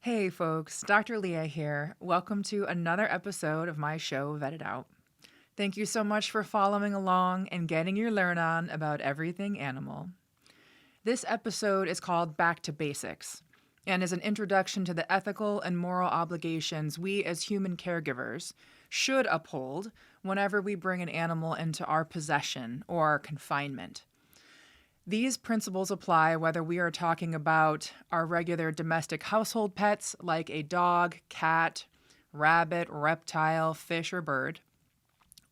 Hey folks, Dr. Leah here. Welcome to another episode of my show, Vet It Out. Thank you so much for following along and getting your learn on about everything animal. This episode is called Back to Basics and is an introduction to the ethical and moral obligations we as human caregivers should uphold whenever we bring an animal into our possession or confinement. These principles apply whether we are talking about our regular domestic household pets like a dog, cat, rabbit, reptile, fish, or bird,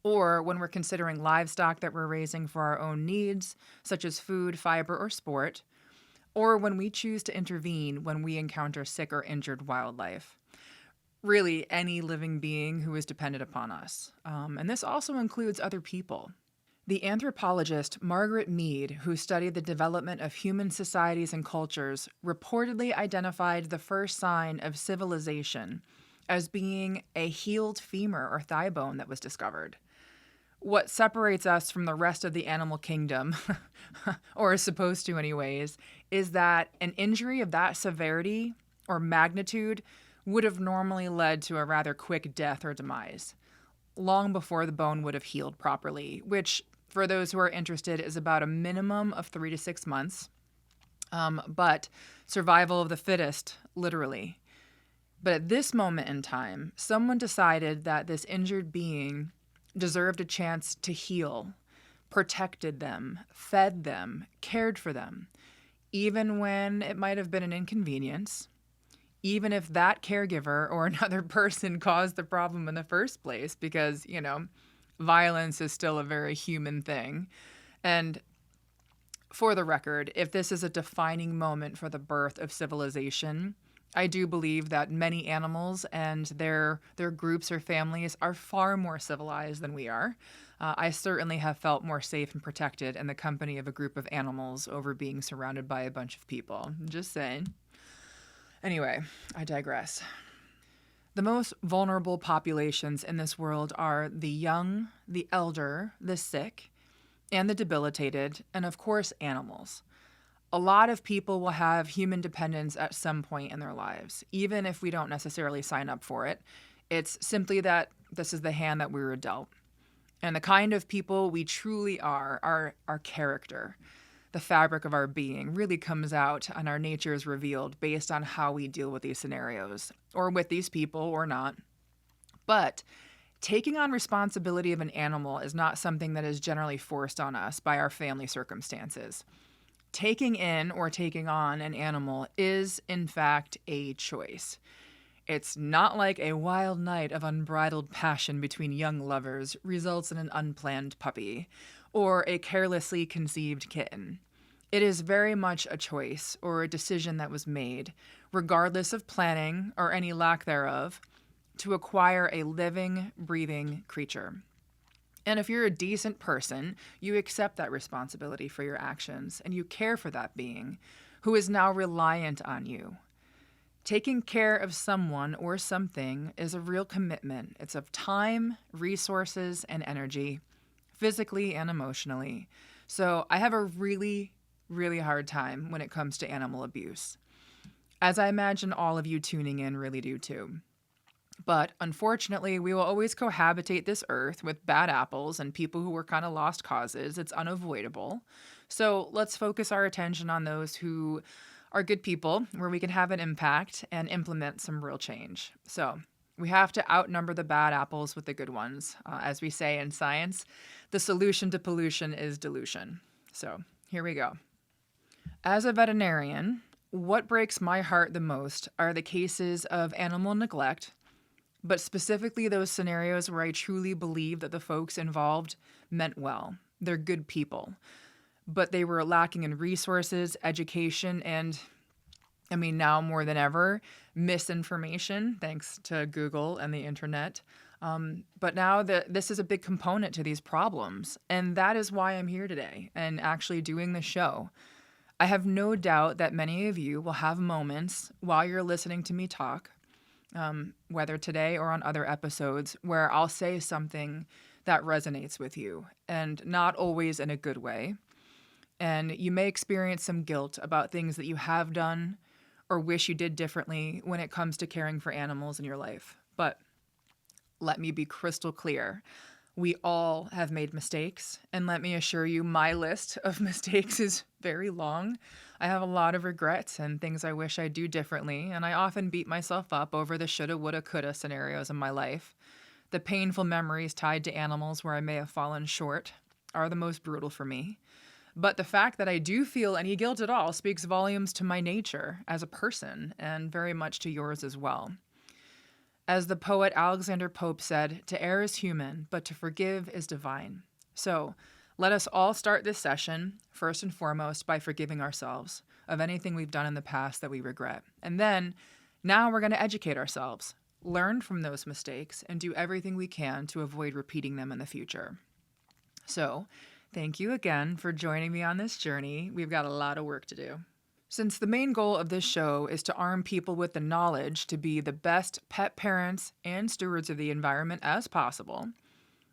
or when we're considering livestock that we're raising for our own needs, such as food, fiber, or sport, or when we choose to intervene when we encounter sick or injured wildlife. Really, any living being who is dependent upon us. And this also includes other people. The anthropologist Margaret Mead, who studied the development of human societies and cultures, reportedly identified the first sign of civilization as being a healed femur or thigh bone that was discovered. What separates us from the rest of the animal kingdom, or is supposed to anyways, is that an injury of that severity or magnitude would have normally led to a rather quick death or demise, long before the bone would have healed properly, which, for those who are interested, is about a minimum of 3 to 6 months. But survival of the fittest, literally. But at this moment in time, someone decided that this injured being deserved a chance to heal, protected them, fed them, cared for them, even when it might have been an inconvenience, even if that caregiver or another person caused the problem in the first place, because, violence is still a very human thing. And for the record, if this is a defining moment for the birth of civilization, I do believe that many animals and their groups or families are far more civilized than we are. I certainly have felt more safe and protected in the company of a group of animals over being surrounded by a bunch of people. Just saying. Anyway, I digress. The most vulnerable populations in this world are the young, the elder, the sick, and the debilitated, and of course, animals. A lot of people will have human dependence at some point in their lives, even if we don't necessarily sign up for it. It's simply that this is the hand that we were dealt. And the kind of people we truly are, our character, the fabric of our being, really comes out and our nature is revealed based on how we deal with these scenarios, or with these people or not. But taking on responsibility of an animal is not something that is generally forced on us by our family circumstances. Taking in or taking on an animal is, in fact, a choice. It's not like a wild night of unbridled passion between young lovers results in an unplanned puppy, or a carelessly conceived kitten. It is very much a choice or a decision that was made, regardless of planning or any lack thereof, to acquire a living, breathing creature. And if you're a decent person, you accept that responsibility for your actions and you care for that being who is now reliant on you. Taking care of someone or something is a real commitment. It's of time, resources, and energy, physically and emotionally. So I have a really, really hard time when it comes to animal abuse, as I imagine all of you tuning in really do too. But unfortunately, we will always cohabitate this earth with bad apples and people who were kind of lost causes. It's unavoidable. So let's focus our attention on those who are good people, where we can have an impact and implement some real change. So we have to outnumber the bad apples with the good ones. As we say in science, the solution to pollution is dilution. So here we go. As a veterinarian, what breaks my heart the most are the cases of animal neglect, but specifically those scenarios where I truly believe that the folks involved meant well. They're good people, but they were lacking in resources, education, and, now more than ever, misinformation, thanks to Google and the internet. But now this is a big component to these problems, and that is why I'm here today and actually doing the show. I have no doubt that many of you will have moments while you're listening to me talk, whether today or on other episodes, where I'll say something that resonates with you, and not always in a good way. And you may experience some guilt about things that you have done or wish you did differently when it comes to caring for animals in your life. But let me be crystal clear. We all have made mistakes, and let me assure you, my list of mistakes is very long. I have a lot of regrets and things I wish I'd do differently, and I often beat myself up over the shoulda, woulda, coulda scenarios in my life. The painful memories tied to animals where I may have fallen short are the most brutal for me. But the fact that I do feel any guilt at all speaks volumes to my nature as a person, and very much to yours as well. As the poet Alexander Pope said, to err is human, but to forgive is divine. So let us all start this session, first and foremost, by forgiving ourselves of anything we've done in the past that we regret. And then, now we're going to educate ourselves, learn from those mistakes, and do everything we can to avoid repeating them in the future. So, thank you again for joining me on this journey. We've got a lot of work to do. Since the main goal of this show is to arm people with the knowledge to be the best pet parents and stewards of the environment as possible,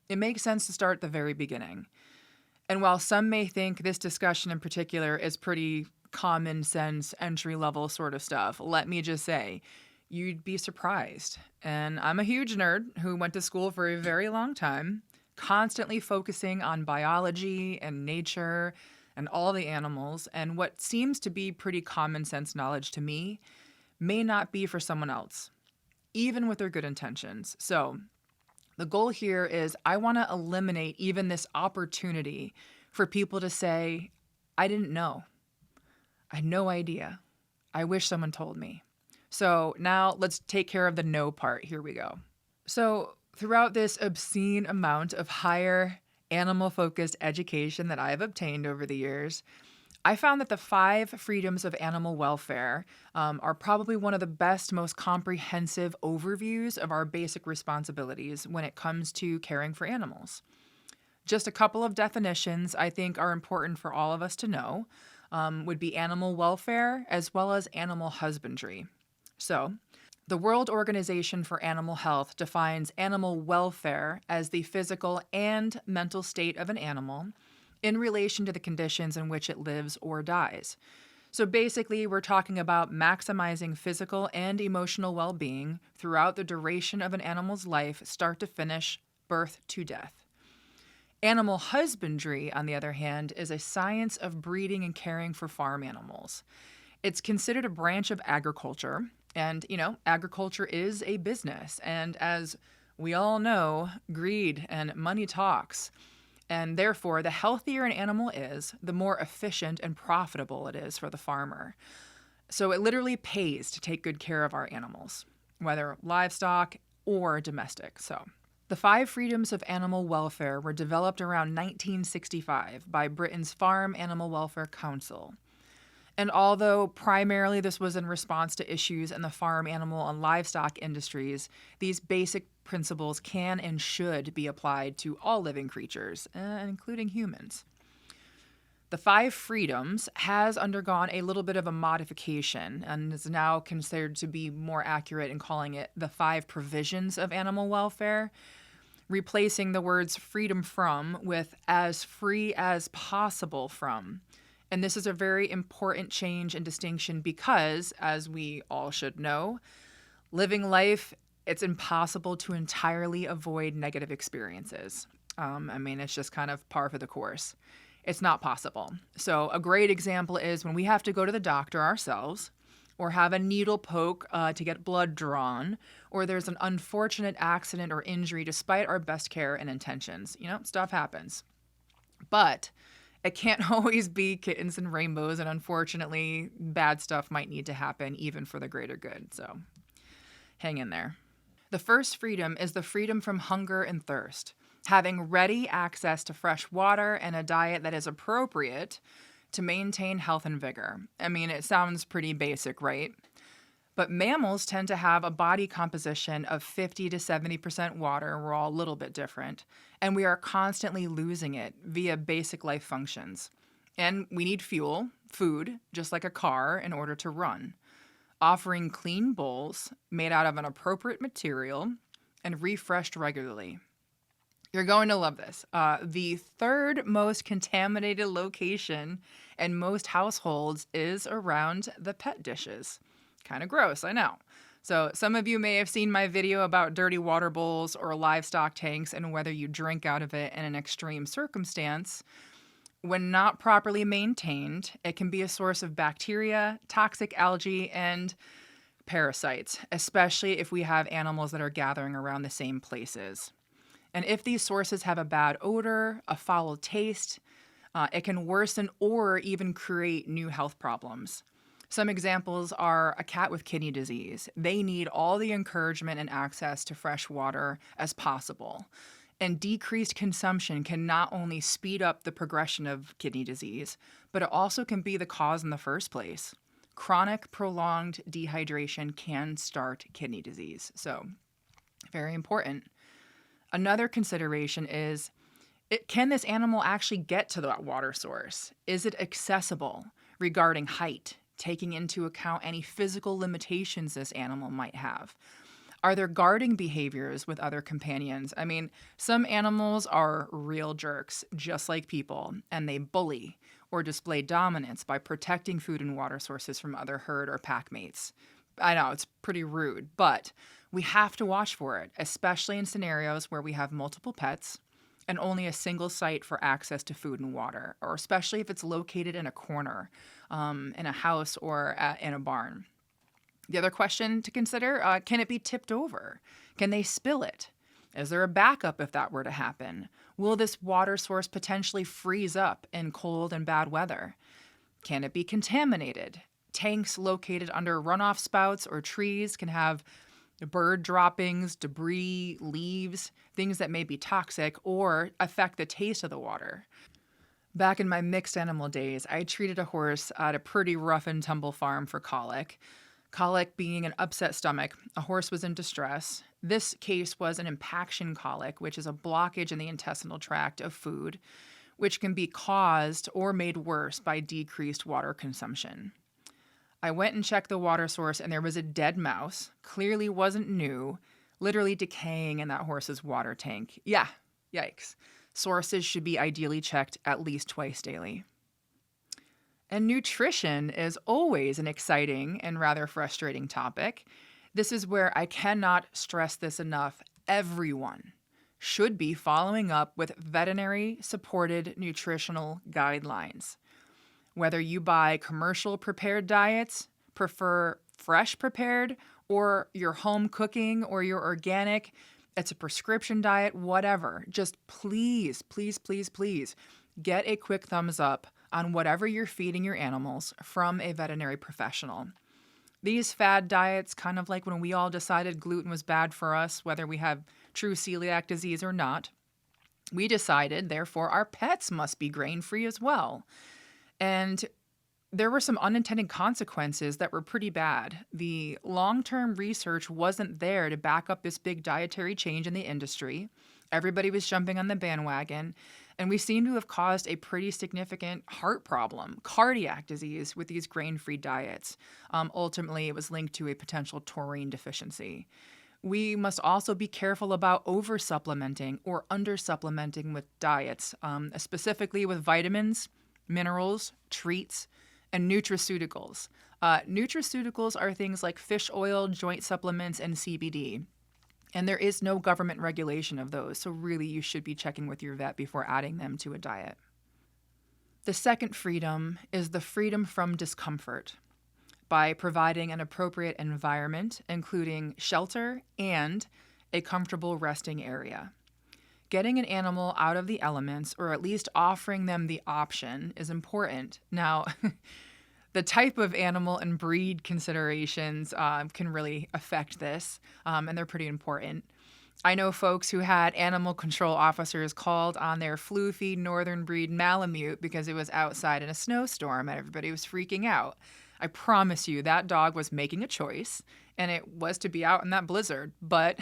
it makes sense to start at the very beginning. And while some may think this discussion in particular is pretty common sense, entry-level sort of stuff, let me just say, you'd be surprised. And I'm a huge nerd who went to school for a very long time, constantly focusing on biology and nature and all the animals, and what seems to be pretty common sense knowledge to me may not be for someone else, even with their good intentions. So the goal here is I want to eliminate even this opportunity for people to say, I didn't know. I had no idea. I wish someone told me. So now let's take care of the no part. Here we go. So throughout this obscene amount of higher animal-focused education that I've obtained over the years, I found that the 5 freedoms of animal welfare are probably one of the best, most comprehensive overviews of our basic responsibilities when it comes to caring for animals. Just a couple of definitions I think are important for all of us to know would be animal welfare as well as animal husbandry. So, the World Organization for Animal Health defines animal welfare as the physical and mental state of an animal in relation to the conditions in which it lives or dies. So basically, we're talking about maximizing physical and emotional well-being throughout the duration of an animal's life, start to finish, birth to death. Animal husbandry, on the other hand, is a science of breeding and caring for farm animals. It's considered a branch of agriculture. And, agriculture is a business. And as we all know, greed and money talks. And therefore, the healthier an animal is, the more efficient and profitable it is for the farmer. So it literally pays to take good care of our animals, whether livestock or domestic. So the 5 freedoms of animal welfare were developed around 1965 by Britain's Farm Animal Welfare Council. And although primarily this was in response to issues in the farm animal and livestock industries, these basic principles can and should be applied to all living creatures, including humans. The 5 freedoms has undergone a little bit of a modification and is now considered to be more accurate in calling it the 5 provisions of animal welfare, replacing the words freedom from with as free as possible from. And this is a very important change and distinction because, as we all should know, living life, it's impossible to entirely avoid negative experiences. It's just kind of par for the course. It's not possible. So a great example is when we have to go to the doctor ourselves or have a needle poke to get blood drawn, or there's an unfortunate accident or injury despite our best care and intentions. Stuff happens. But it can't always be kittens and rainbows, and unfortunately, bad stuff might need to happen even for the greater good. So hang in there. The first freedom is the freedom from hunger and thirst, having ready access to fresh water and a diet that is appropriate to maintain health and vigor. It sounds pretty basic, right? But mammals tend to have a body composition of 50 to 70% water. We're all a little bit different. And we are constantly losing it via basic life functions. And we need fuel, food, just like a car, in order to run. Offering clean bowls made out of an appropriate material and refreshed regularly. You're going to love this. The 3rd most contaminated location in most households is around the pet dishes. Kind of gross, I know. So some of you may have seen my video about dirty water bowls or livestock tanks and whether you drink out of it in an extreme circumstance. When not properly maintained, it can be a source of bacteria, toxic algae, and parasites, especially if we have animals that are gathering around the same places. And if these sources have a bad odor, a foul taste, it can worsen or even create new health problems. Some examples are a cat with kidney disease. They need all the encouragement and access to fresh water as possible. And decreased consumption can not only speed up the progression of kidney disease, but it also can be the cause in the first place. Chronic, prolonged dehydration can start kidney disease. So, very important. Another consideration is, can this animal actually get to that water source? Is it accessible regarding height, taking into account any physical limitations this animal might have? Are there guarding behaviors with other companions? I mean, some animals are real jerks, just like people, and they bully or display dominance by protecting food and water sources from other herd or pack mates. I know, it's pretty rude, but we have to watch for it, especially in scenarios where we have multiple pets and only a single site for access to food and water, or especially if it's located in a corner, in a house or in a barn. The other question to consider, can it be tipped over? Can they spill it? Is there a backup if that were to happen? Will this water source potentially freeze up in cold and bad weather? Can it be contaminated? Tanks located under runoff spouts or trees can have bird droppings, debris, leaves, things that may be toxic or affect the taste of the water. Back in my mixed animal days, I treated a horse at a pretty rough and tumble farm for colic. Colic being an upset stomach, a horse was in distress. This case was an impaction colic, which is a blockage in the intestinal tract of food, which can be caused or made worse by decreased water consumption. I went and checked the water source, and there was a dead mouse, clearly wasn't new, literally decaying in that horse's water tank. Yeah, yikes. Sources should be ideally checked at least twice daily. And nutrition is always an exciting and rather frustrating topic. This is where I cannot stress this enough. Everyone should be following up with veterinary-supported nutritional guidelines. Whether you buy commercial prepared diets, prefer fresh prepared, or your home cooking or your organic, it's a prescription diet, whatever. Just please, please, please, please get a quick thumbs up on whatever you're feeding your animals from a veterinary professional. These fad diets, kind of like when we all decided gluten was bad for us, whether we have true celiac disease or not, we decided, therefore, our pets must be grain-free as well. And there were some unintended consequences that were pretty bad. The long-term research wasn't there to back up this big dietary change in the industry. Everybody was jumping on the bandwagon, and we seem to have caused a pretty significant heart problem, cardiac disease with these grain-free diets. Ultimately, it was linked to a potential taurine deficiency. We must also be careful about over-supplementing or under-supplementing with diets, specifically with vitamins, minerals, treats, and nutraceuticals. Nutraceuticals are things like fish oil, joint supplements, and CBD. And there is no government regulation of those, so really you should be checking with your vet before adding them to a diet. The second freedom is the freedom from discomfort by providing an appropriate environment, including shelter and a comfortable resting area. Getting an animal out of the elements, or at least offering them the option, is important. Now, the type of animal and breed considerations can really affect this, and they're pretty important. I know folks who had animal control officers called on their floofy northern breed Malamute because it was outside in a snowstorm and everybody was freaking out. I promise you that dog was making a choice, and it was to be out in that blizzard, but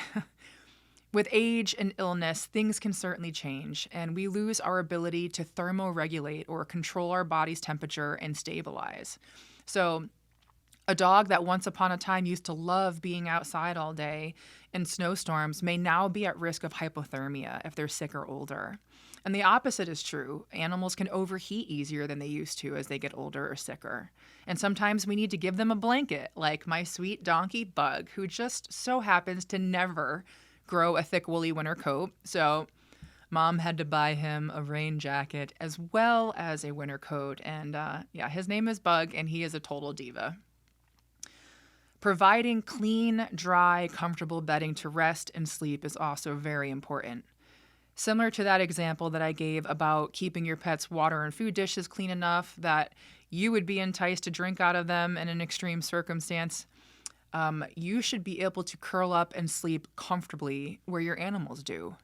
with age and illness, things can certainly change, and we lose our ability to thermoregulate or control our body's temperature and stabilize. So a dog that once upon a time used to love being outside all day in snowstorms may now be at risk of hypothermia if they're sick or older. And the opposite is true. Animals can overheat easier than they used to as they get older or sicker. And sometimes we need to give them a blanket, like my sweet donkey Bug, who just so happens to never grow a thick woolly winter coat. So Mom had to buy him a rain jacket as well as a winter coat. And yeah, his name is Bug, and he is a total diva. Providing clean, dry, comfortable bedding to rest and sleep is also very important. Similar to that example that I gave about keeping your pet's water and food dishes clean enough that you would be enticed to drink out of them in an extreme circumstance, you should be able to curl up and sleep comfortably where your animals do.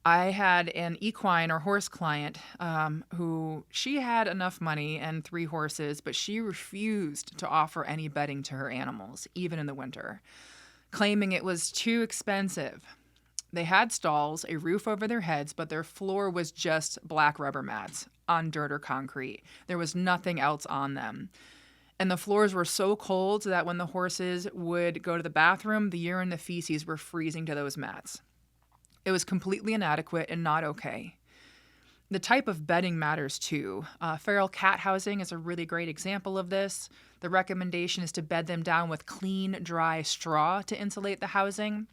I had an equine or horse client who she had enough money and 3 horses, but she refused to offer any bedding to her animals, even in the winter, claiming it was too expensive. They had stalls, a roof over their heads, but their floor was just black rubber mats on dirt or concrete. There was nothing else on them. And the floors were so cold that when the horses would go to the bathroom, the urine and the feces were freezing to those mats. It was completely inadequate and not okay. The type of bedding matters too. Feral cat housing is a really great example of this. The recommendation is to bed them down with clean, dry straw to insulate the housing.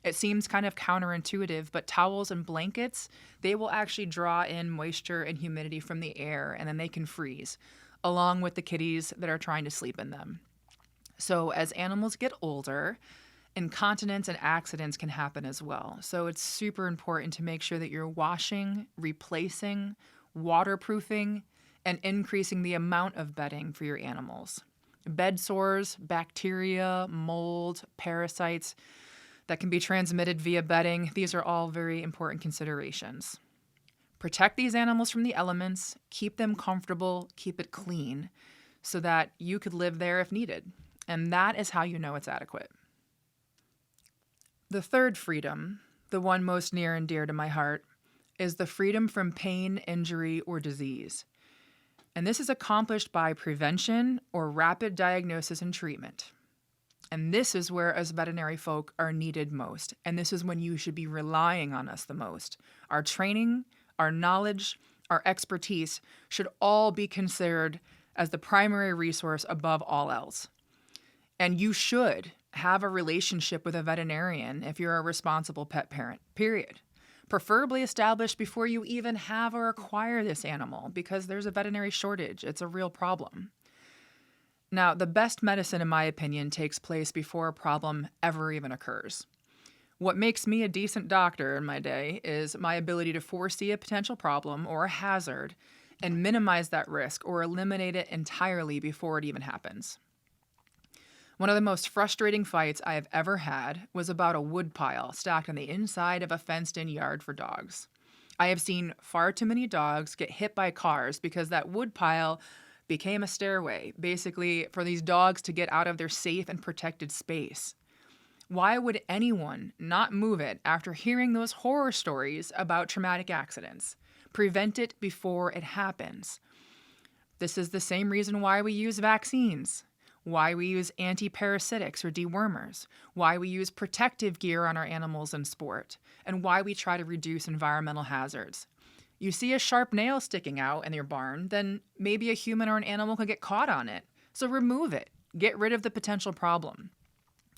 It seems kind of counterintuitive, but towels and blankets, they will actually draw in moisture and humidity from the air, and then they can freeze, along with the kitties that are trying to sleep in them. So as animals get older, incontinence and accidents can happen as well. So it's super important to make sure that you're washing, replacing, waterproofing, and increasing the amount of bedding for your animals. Bed sores, bacteria, mold, parasites that can be transmitted via bedding, these are all very important considerations. Protect these animals from the elements, keep them comfortable, keep it clean, so that you could live there if needed. And that is how you know it's adequate. The third freedom, the one most near and dear to my heart, is the freedom from pain, injury, or disease. And this is accomplished by prevention or rapid diagnosis and treatment. And this is where us veterinary folk are needed most. And this is when you should be relying on us the most. Our training, our knowledge, our expertise should all be considered as the primary resource above all else. And you should have a relationship with a veterinarian if you're a responsible pet parent, period. Preferably established before you even have or acquire this animal, because there's a veterinary shortage. It's a real problem. Now, the best medicine, in my opinion, takes place before a problem ever even occurs. What makes me a decent doctor in my day is my ability to foresee a potential problem or a hazard and minimize that risk or eliminate it entirely before it even happens. One of the most frustrating fights I have ever had was about a wood pile stacked on the inside of a fenced-in yard for dogs. I have seen far too many dogs get hit by cars because that wood pile became a stairway, basically for these dogs to get out of their safe and protected space. Why would anyone not move it after hearing those horror stories about traumatic accidents? Prevent it before it happens. This is the same reason why we use vaccines, why we use anti-parasitics or dewormers, why we use protective gear on our animals in sport, and why we try to reduce environmental hazards. You see a sharp nail sticking out in your barn, then maybe a human or an animal could get caught on it. So remove it. Get rid of the potential problem.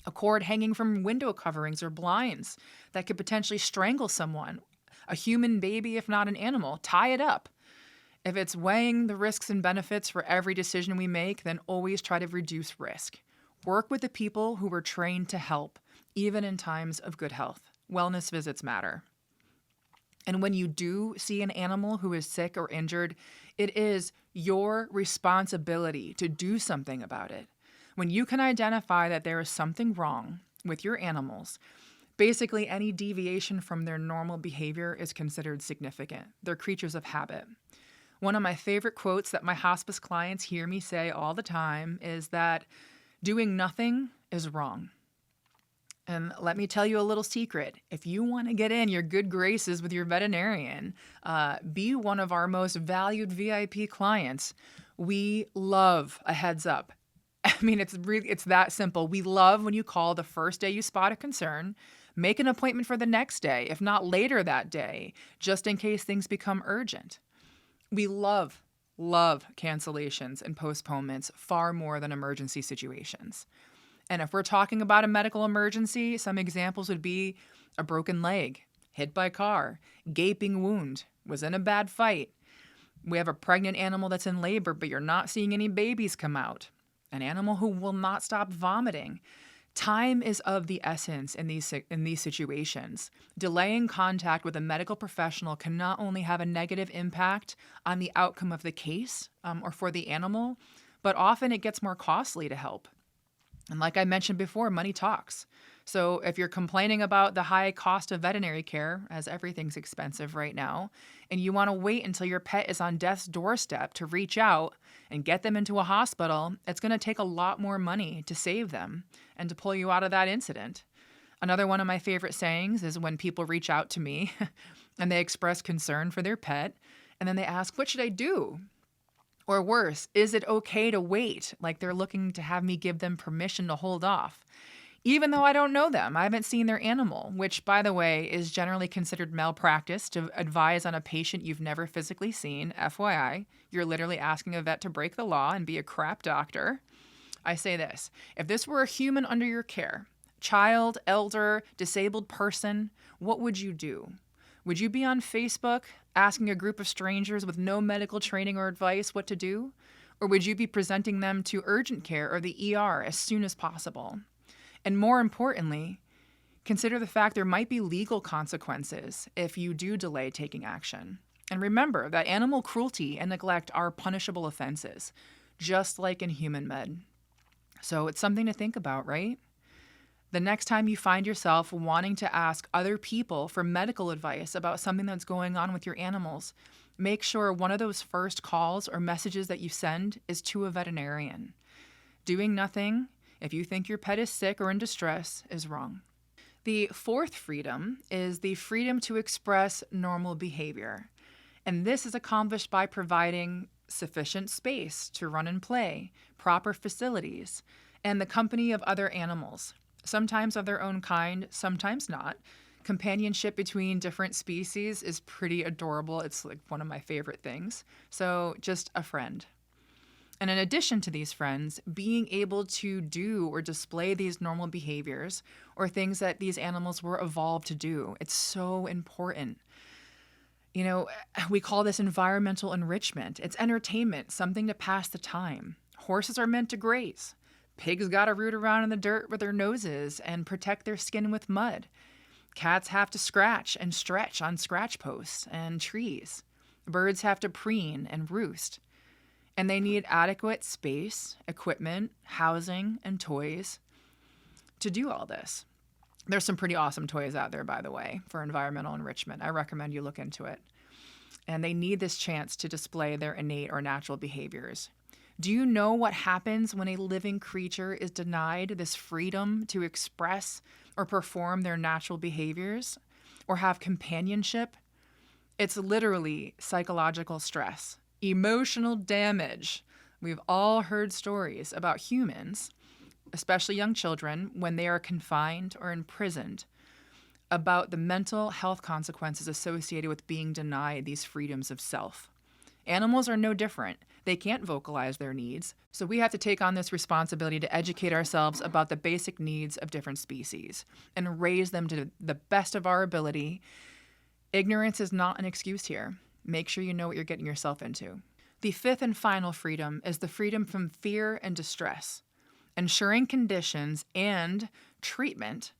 A cord hanging from window coverings or blinds that could potentially strangle someone. A human baby, if not an animal, tie it up. If it's weighing the risks and benefits for every decision we make, then always try to reduce risk. Work with the people who were trained to help, even in times of good health. Wellness visits matter. And when you do see an animal who is sick or injured, it is your responsibility to do something about it. When you can identify that there is something wrong with your animals, basically any deviation from their normal behavior is considered significant. They're creatures of habit. One of my favorite quotes that my hospice clients hear me say all the time is that doing nothing is wrong. And let me tell you a little secret. If you want to get in your good graces with your veterinarian, be one of our most valued VIP clients. We love a heads up. I mean, it's that simple. We love when you call the first day you spot a concern, Make an appointment for the next day, if not later that day, just in case things become urgent. We love cancellations and postponements far more than emergency situations. And if we're talking about a medical emergency, some examples would be a broken leg, hit by car, gaping wound, was in a bad fight. We have a pregnant animal that's in labor, but you're not seeing any babies come out. An animal who will not stop vomiting. Time is of the essence in these situations. Delaying contact with a medical professional can not only have a negative impact on the outcome of the case or for the animal, but often it gets more costly to help. And like I mentioned before, money talks. So if you're complaining about the high cost of veterinary care, as everything's expensive right now, and you want to wait until your pet is on death's doorstep to reach out and get them into a hospital, it's going to take a lot more money to save them and to pull you out of that incident. Another one of my favorite sayings is when people reach out to me and they express concern for their pet, and then they ask, "What should I do?" Or worse, "Is it okay to wait?" Like they're looking to have me give them permission to hold off. Even though I don't know them, I haven't seen their animal, which, by the way, is generally considered malpractice to advise on a patient you've never physically seen. FYI, you're literally asking a vet to break the law and be a crap doctor. I say this: if this were a human under your care, child, elder, disabled person, what would you do? Would you be on Facebook asking a group of strangers with no medical training or advice what to do? Or would you be presenting them to urgent care or the ER as soon as possible? And more importantly, consider the fact there might be legal consequences if you do delay taking action. And remember that animal cruelty and neglect are punishable offenses, just like in human med. So it's something to think about, right? The next time you find yourself wanting to ask other people for medical advice about something that's going on with your animals, make sure one of those first calls or messages that you send is to a veterinarian. Doing nothing, if you think your pet is sick or in distress, is wrong. The fourth freedom is the freedom to express normal behavior. And this is accomplished by providing sufficient space to run and play, proper facilities, and the company of other animals, sometimes of their own kind, sometimes not. Companionship between different species is pretty adorable. It's like one of my favorite things. So just a friend. And in addition to these friends, being able to do or display these normal behaviors or things that these animals were evolved to do, it's so important. You know, we call this environmental enrichment. It's entertainment, something to pass the time. Horses are meant to graze. Pigs got to root around in the dirt with their noses and protect their skin with mud. Cats have to scratch and stretch on scratch posts and trees. Birds have to preen and roost. And they need adequate space, equipment, housing, and toys to do all this. There's some pretty awesome toys out there, by the way, for environmental enrichment. I recommend you look into it. And they need this chance to display their innate or natural behaviors. Do you know what happens when a living creature is denied this freedom to express or perform their natural behaviors or have companionship? It's literally psychological stress. Emotional damage. We've all heard stories about humans, especially young children, when they are confined or imprisoned, about the mental health consequences associated with being denied these freedoms of self. Animals are no different. They can't vocalize their needs, so we have to take on this responsibility to educate ourselves about the basic needs of different species and raise them to the best of our ability. Ignorance is not an excuse here. Make sure you know what you're getting yourself into. The fifth and final freedom is the freedom from fear and distress, ensuring conditions and treatment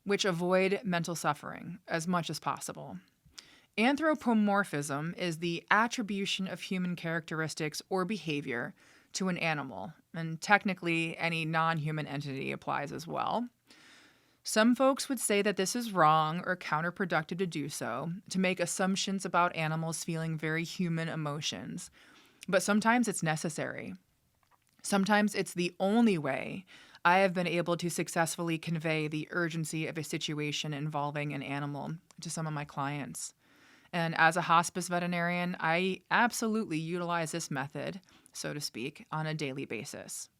which avoid mental suffering as much as possible. Anthropomorphism is the attribution of human characteristics or behavior to an animal, and technically any non-human entity applies as well. Some folks would say that this is wrong or counterproductive to do so, to make assumptions about animals feeling very human emotions. But sometimes it's necessary. Sometimes it's the only way I have been able to successfully convey the urgency of a situation involving an animal to some of my clients. And as a hospice veterinarian, I absolutely utilize this method, so to speak, on a daily basis.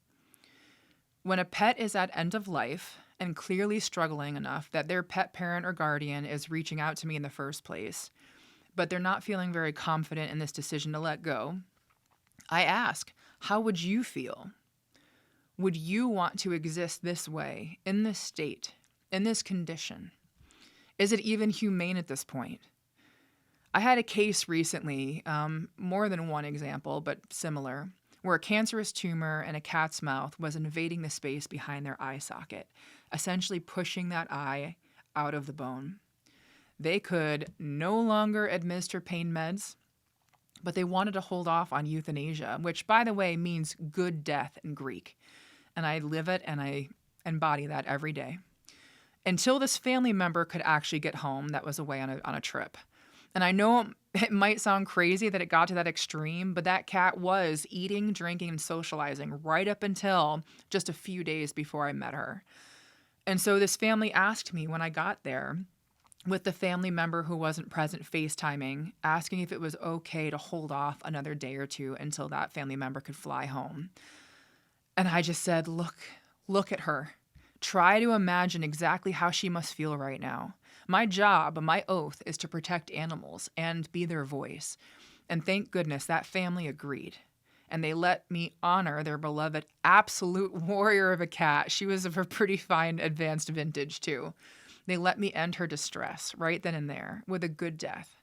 When a pet is at end of life, and clearly struggling enough that their pet parent or guardian is reaching out to me in the first place, but they're not feeling very confident in this decision to let go, I ask, how would you feel? Would you want to exist this way, in this state, in this condition? Is it even humane at this point? I had a case recently, more than one example, but similar, where a cancerous tumor in a cat's mouth was invading the space behind their eye socket, essentially pushing that eye out of the bone. They could no longer administer pain meds, but they wanted to hold off on euthanasia, which, by the way, means good death in Greek. And I live it and I embody that every day. Until this family member could actually get home that was away on a trip. And I know it might sound crazy that it got to that extreme, but that cat was eating, drinking, and socializing right up until just a few days before I met her. And so this family asked me when I got there, with the family member who wasn't present FaceTiming, asking if it was okay to hold off another day or two until that family member could fly home. And I just said, look at her. Try to imagine exactly how she must feel right now. My job, my oath, is to protect animals and be their voice. And thank goodness that family agreed. And they let me honor their beloved absolute warrior of a cat. She was of a pretty fine advanced vintage too. They let me end her distress right then and there with a good death.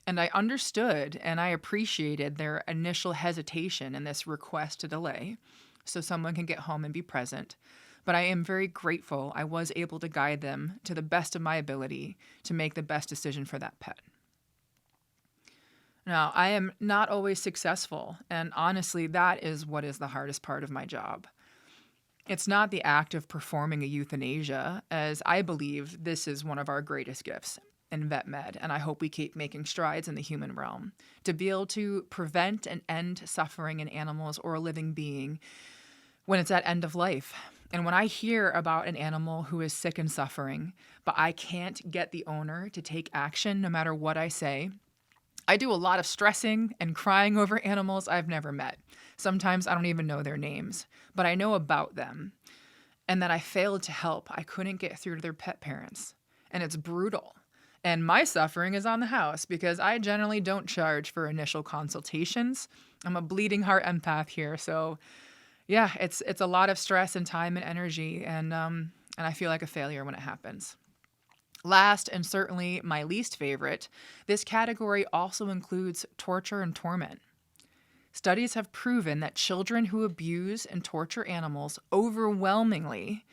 And I understood and I appreciated their initial hesitation in this request to delay so someone can get home and be present. But I am very grateful I was able to guide them to the best of my ability to make the best decision for that pet. Now, I am not always successful, and honestly, that is what is the hardest part of my job. It's not the act of performing a euthanasia, as I believe this is one of our greatest gifts in vet med, and I hope we keep making strides in the human realm to be able to prevent and end suffering in animals or a living being when it's at end of life. And when I hear about an animal who is sick and suffering, but I can't get the owner to take action no matter what I say, I do a lot of stressing and crying over animals I've never met. Sometimes I don't even know their names, but I know about them. And that I failed to help. I couldn't get through to their pet parents. And it's brutal. And my suffering is on the house because I generally don't charge for initial consultations. I'm a bleeding heart empath here, so yeah, it's a lot of stress and time and energy, and I feel like a failure when it happens. Last, and certainly my least favorite, this category also includes torture and torment. Studies have proven that children who abuse and torture animals overwhelmingly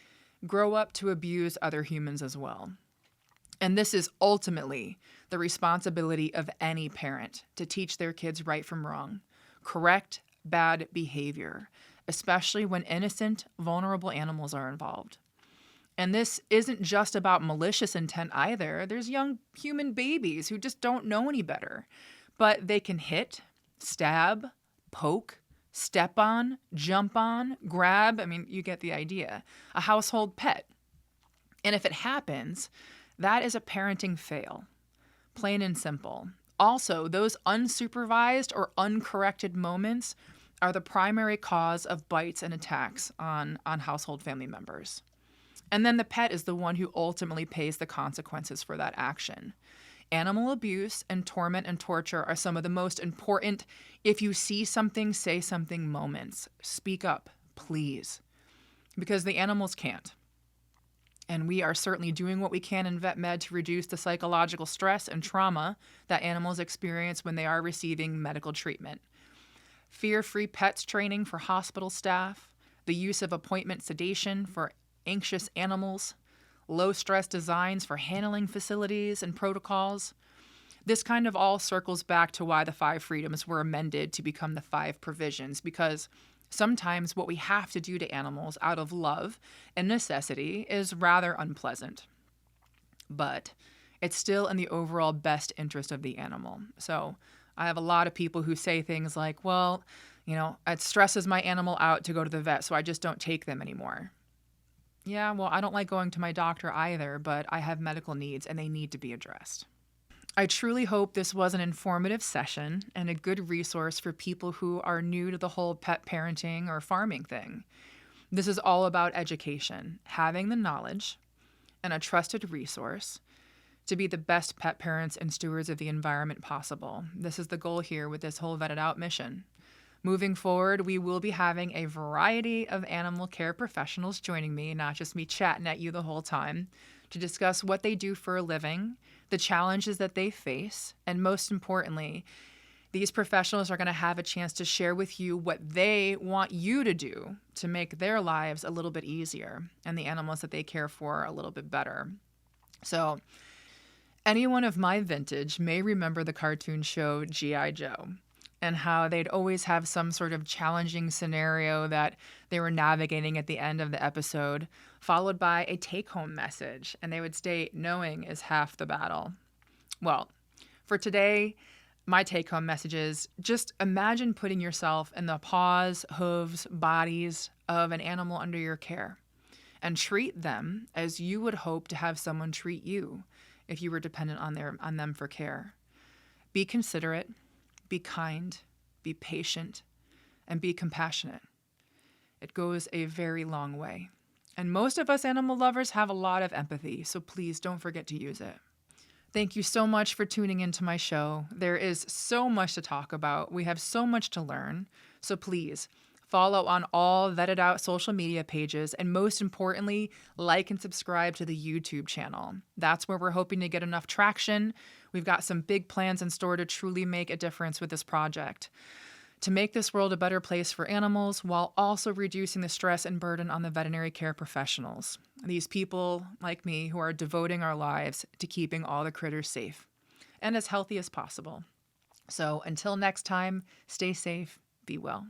grow up to abuse other humans as well. And this is ultimately the responsibility of any parent to teach their kids right from wrong, correct bad behavior, especially when innocent, vulnerable animals are involved. And this isn't just about malicious intent either. There's young human babies who just don't know any better. But they can hit, stab, poke, step on, jump on, grab. I mean, you get the idea. A household pet. And if it happens, that is a parenting fail. Plain and simple. Also, those unsupervised or uncorrected moments are the primary cause of bites and attacks on household family members. And then the pet is the one who ultimately pays the consequences for that action. Animal abuse and torment and torture are some of the most important if you see something, say something moments. Speak up, please. Because the animals can't. And we are certainly doing what we can in vet med to reduce the psychological stress and trauma that animals experience when they are receiving medical treatment. Fear-free pets training for hospital staff, the use of appointment sedation for anxious animals, low-stress designs for handling facilities and protocols. This kind of all circles back to why the 5 freedoms were amended to become the 5 provisions, because sometimes what we have to do to animals out of love and necessity is rather unpleasant. But it's still in the overall best interest of the animal. So I have a lot of people who say things like, well, it stresses my animal out to go to the vet, so I just don't take them anymore. Yeah, well, I don't like going to my doctor either, but I have medical needs and they need to be addressed. I truly hope this was an informative session and a good resource for people who are new to the whole pet parenting or farming thing. This is all about education, having the knowledge and a trusted resource to be the best pet parents and stewards of the environment possible. This is the goal here with this whole Vetted Out mission. Moving forward, we will be having a variety of animal care professionals joining me, not just me chatting at you the whole time, to discuss what they do for a living, the challenges that they face, and most importantly, these professionals are going to have a chance to share with you what they want you to do to make their lives a little bit easier and the animals that they care for a little bit better. So, anyone of my vintage may remember the cartoon show G.I. Joe and how they'd always have some sort of challenging scenario that they were navigating at the end of the episode, followed by a take-home message, and they would state, knowing is half the battle. Well, for today, my take-home message is just imagine putting yourself in the paws, hooves, bodies of an animal under your care and treat them as you would hope to have someone treat you if you were dependent on them for care. Be considerate, be kind, be patient, and be compassionate. It goes a very long way. And most of us animal lovers have a lot of empathy, so please don't forget to use it. Thank you so much for tuning into my show. There is so much to talk about. We have so much to learn. So please follow on all Vetted Out social media pages, and most importantly, like and subscribe to the YouTube channel. That's where we're hoping to get enough traction. We've got some big plans in store to truly make a difference with this project, to make this world a better place for animals while also reducing the stress and burden on the veterinary care professionals. These people like me who are devoting our lives to keeping all the critters safe and as healthy as possible. So until next time, stay safe, be well.